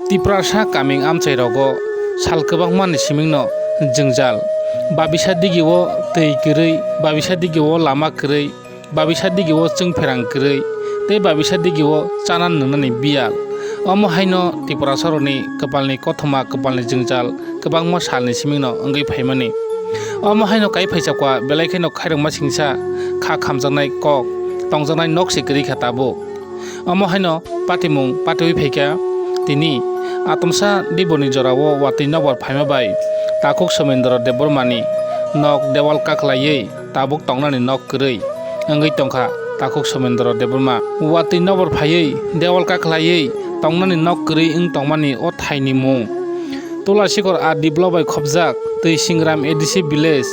Tiprasa kaming amchai rogo salkabang mani simingno jengjal babisa digiwo tei kerei babisa digiwo lama kerei babisa digiwo chungferang kerei tei babisa digiwo chanan nungnani bial omo haino Tiprasaroni kapalni kothoma kapalni jengjal kwbangma salni simingno wngwi phaimani omo haino kai phaichakwa belai khaino khairokma singsa kha khamjaknai kok tongjaknai nok sikri khatabo omo haino patimung patiwi phaika tini atomsa diboni jorao watui nokbar phaima bai takuk somendra debormani nok dewal kaklaiye tabuk tongnani nok kwrui wngwi tongkha takuk somendra deborma watui nokbar phaiye dewal kaklaiye tongnani nok kwrui wng tongmani o thaini mung Tulasikor a develop bai khopjak tei singram ADC village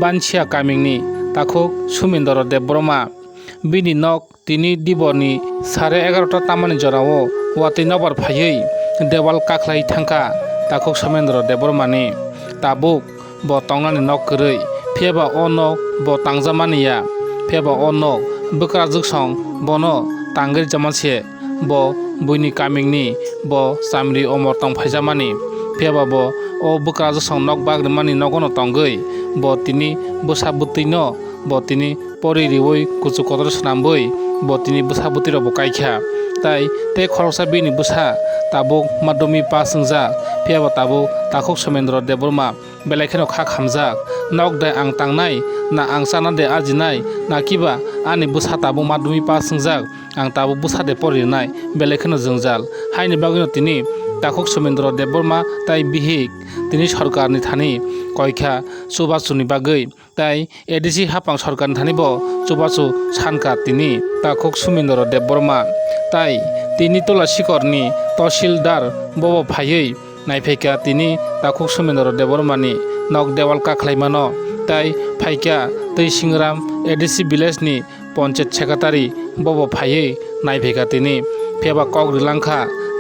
Bansia kamingni takuk somendra deborma bini nok tini diboni 11:30 tamani jorao watui nokbar phaiye dewal kaklai thangka takuk somendra debormani tabuk bo tongnani nok kwrui pheba o nok bo tangjamaniya pheba o nok bwkrajuk song bono tangri jamanse bo buini kamingni bo samri omor tong phaijamani pheba bo o bwkrajuk song nok bagrimani nogono tongoi bo tini bwsabutino bo tini poririwoi kuchu kotor snamboi bo tini bwsabutiro bo kaikha tai te khoroksa bini bwsa tabuk madhyamik pass wngja pheba tabuk takuk somendra deborma belai kheno kha khamjak nok dai ang tangnai na ang chana de ajinai na kiba ani bwsa tabuk madhyamik pass wngja ang tabuk bwsa de porinai belai kheno jwngjal haini bagino tini takuk somendra deborma tai bihik tini sarkarni thani koikha chubachuni bagui tai ADC hapang sarkarni thani bo chubachu sanka tini takuk somendra deborma tai tini Tulasikorni তহসিলদার bobo phaiye naiphaika tini takuk somendra debormani nok dewal kaklaimano tai phaika tei singram ADC village ni panchayat secretary bobo phaiye naiphaika tini pheba kok rilangkha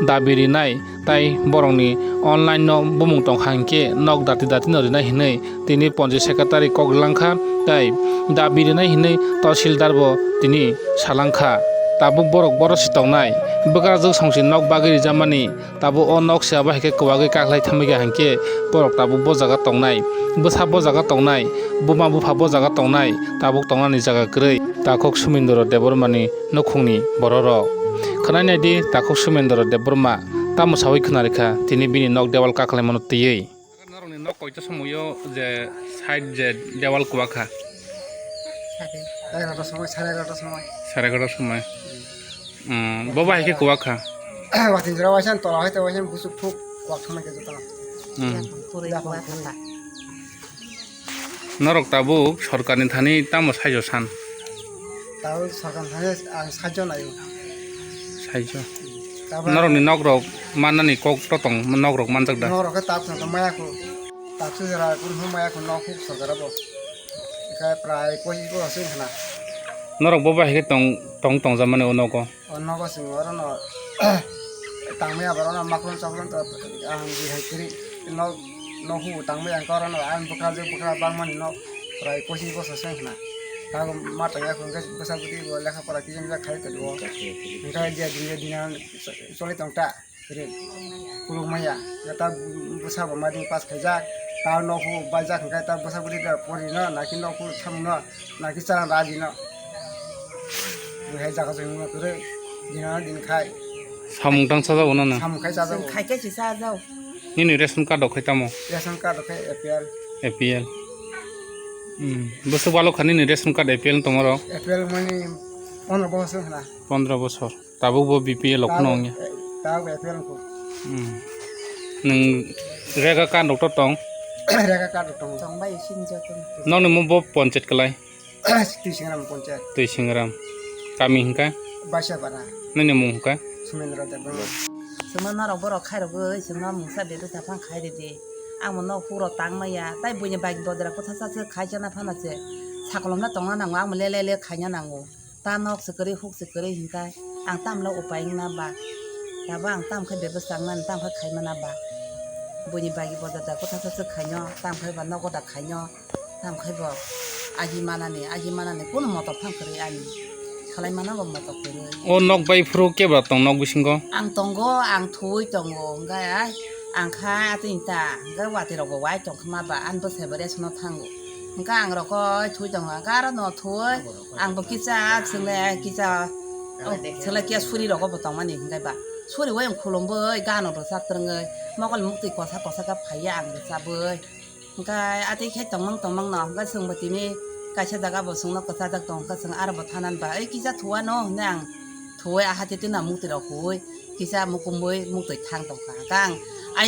dabi rinai tai borongni online no bumung tongkhangke nok dati dati no rinai hinui tini panchayat secretary kok rilangkha tai dabi rinai hinui তহসিলদার bo tini salangkha tabuk borok borosi tongnai bwkrajuk songsi nok bagui jamani tabu o nok siaba haike kwagui kaklai thamaiga hangke borok tabuk bo jaga tongnai bwsa bo jaga tongnai buma bufa bo jaga tongnai tabuk tongnani jaga kwrui takuk somendra debormani nukhungni bororok khwnai di takuk somendra deborma tamosawi khwnarikha tini bini nok dewal kaklaimano tiyui narokni nok koita samoyo je side je dewal kwakha 11টার সময় 11:30টার সময় 11:30 সময় বাবা হাইকে কোয়াখা ওয়াতিন জরা ওয়াইসান তলা হইতে ওয়াইসান বুসুক ফুক quack সময় কে জতা নরক তাবু সরকারনি থানি তামো সাইজ সান তাও সরকার থাকে আং সাহায্য নাই সাইজ নরকনি নগরক মাননানি কক টতং নগরক মানজাক দা নরকে তাপ না মায়াকো তাপসু জরা কোন মায়াকো নকু সরকারাবো একা প্রায় 25% খানা নরক বাবা হাইকে টং টং জামানে অনক অনক Singh অরন tangmaya barona makron chakron ta ang di haikri no hu tangmaya karon an bukra bangmani no prai kosi ko sasen na ta mata ya kun gas basabuti bo lekha para ki jeng khai ta do ngai dia dinan soli tongta re kulumaya ta busa ba madi pas khaja ta no hu baja khai ta basabuti da pori na na ki no hu tham na ki chana raji na hai jaga jeng na kure dinan din khai samung tang saja ona na samung khai saja khai ke si sa jau ni ration card dok tamo ration card khai APL বছর ভালো খানি ration card APL তোমার APL মানে 15 বছর না 15 বছর তাবো বো BPL লখনো নি তাও APL কো নং রেগা কার্ড ডক্টর টং রেগা কার্ড টং bai sin jo tong ননি মো বো পঞ্চায়েত কলাই তুই সিংরাম পঞ্চায়েত তুই সিংরাম কামি হিংকা বাসা বানা ননি মু হিংকা সুমেন্দ্র Debbarma semana ro borok khai ro bai semana musa de ta phang khai de de ang mo no puro tang ma ya tai buini bag do dra ko tha sa khai jana phana che sakolom na tong na nang ang le le khai nya nang o ta nok sekeri huk sekeri hingka ang tam lo upai na ba ta ba ang tam khai be besang nan tam khai mana ba buini bag bo da ko tha sa khai nya tam khai ba no ko da khai nya tam khai bo aji mana ne kono mo to phang kare ani खालामनांगौ मत करो o nok bai furu kebra tong nok bisingo आं दंगो आं थुइ दङ ओमफ्राय आं खा तिनता ओमफ्राय वाटिरावबो वाइ दं खोमाबा आंबो सेबारेसनाव थांगौ ओमफ्राय आं रखौ थुइ दङ गार' न' थुइ आंबो किजा जोंलाय किजा जोंलाय किया सुरि रखौबो दं माने ओमफ्रायबा सुरि वाइ आं खुलुमबै गान'बो जात्रङै मगल मुक्ति कसा कसा फायो आं जाबै ओमफ्राय आथिखाय दंमोन न ओमफ्राय जोंबो दिनै गायसे जागाबो जोंनो कसा जाग दं ओमफ्राय जों आरोबो थानानैबा ओइ किजा थुवा न' होननाय आं थुइ आहा तिना मुक्तिराव हुइ किजा मुकुमै मुक्ति थां दंखा गां आं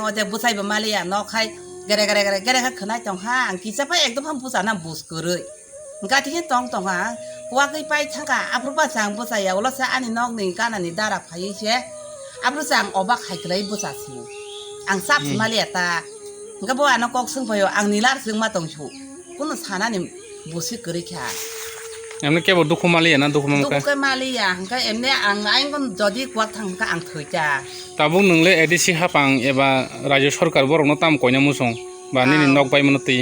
अदे बुसाइबो मालिया न'खाय गेरे गेरे गेरे गेरे खोनाय दंहा आं किजाबा एकदम हम बुजाना बुसगोरै गाथिखे दंहा हौवाखै बाय थांगा आब्रुबासो आं बुजाया अब्लासो आंनि न'नि गानानि दारा फायोसे आब्रुसो आं अबा खायग्राय बुजासिनो आं साबसि मालिया ता ओंखाय बवानो कक सोंफायो आं निलार जों मा दंसु कुनु सानानि बुसि गोरैखा emne kebo duku mali na duku mamka दुखु मालिया ओंखाय एमने आं आइगन जदि गुवाक थांखा आं थैजा tabuk nungle edisi hapang eba rajyo sarkar borok no tam koina musong ba nini nok bai mono tui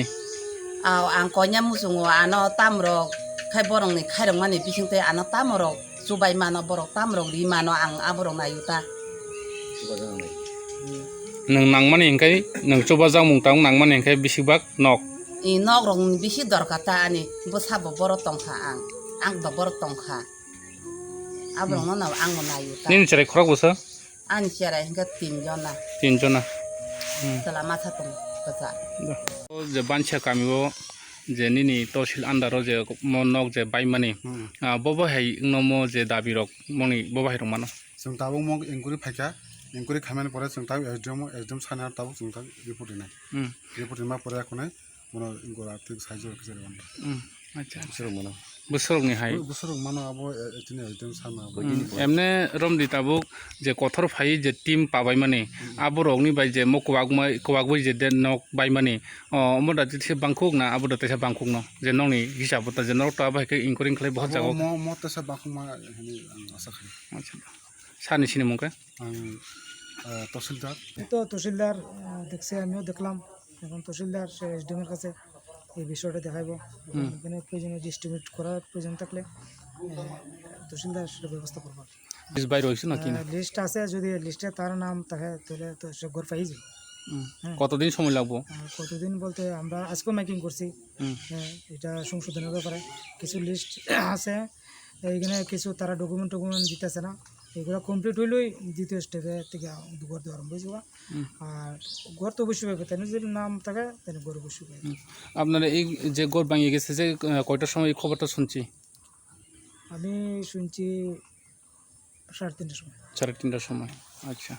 आव आं कन्या मुसुङो आनो तामरक खाय बरंनि खायरं माने बिसिंते आनो तामरक जुबाय मानो बरक तामरक रि मानो आं आबरक नायुता nung nangmani hingkai nung coba jang mung tang nangmani hingkai bisibak nok इ नक रं बिसि दरकाता आनि बसाबो बरक तंखा आं बा बरक तंखा आबरक न आं नायुता nini cerai khorak bosa आनि सेराय हिंगा 3 जना tinjona तला माथा तं बसा je bancha kamibo je nini tosil andaro je mo nok je bai mani bobo hai no mo je dabi rok moni bobo hai rok mano जों दाबो मग एंकुरि फायखा एंकुरि खामानि परे जों दाबो एसडिएम साना दाबो जों दा रिपर्ट दिनाय रिपर्ट दिमा परे खने मनो इंगरा थिक साइजो जेरबान acha बिसोर मनो bosorok ni hai बोसोर मानो आबो एतिने एसडिएम साना emne romdi tabuk je kothor phai je team pabai mani aborok ni bai je mo kwak bai je den nok bai mani omoda je bangkhuk na aboda tesa bangkhuk no je nongni hisab ta je nok ta bai ke inquiring khlai bahut jago म म तसा बाखुमा हेनि आं आशा खालाम acha sani sini mungka आं तहसिलदार তো তহসিলদার দেখছে আমিও দেখলাম এখন তহসিলদার সে এসডিএমের কাছে এই বিষয়টা দেখাইব এখানে প্রয়োজনীয় ডিস্ট্রিবিউট করার প্রয়োজন থাকলে তহসিলদার সেটা ব্যবস্থা করবো is bai roisu na kina list আছে যদি লিস্টে তার নাম থাকে তাহলে তো সে ঘর পাই যাবে কতদিন সময় লাগবো আর কতদিন বলতে আমরা আজকেও মেকিং করছি এটা সংশোধনের ব্যাপারে কিছু লিস্ট আছে এইখানে কিছু তারা ডকুমেন্ট দিতেছে না এগুলো কমপ্লিট হইলেই দ্বিতীয় স্টেপে থেকে ঘর দেওয়া আরম্ভ হয়েছে আর ঘর তো অবশ্যই পাবে তাই যদি নাম থাকে তাহলে ঘর অবশ্যই পাবে আপনারা এই যে গোর ভাঙিয়ে গেছে যে কয়টার সময় এই খবরটা শুনছি আমি শুনছি 3:30টার সময় 3:30টার সময় আচ্ছা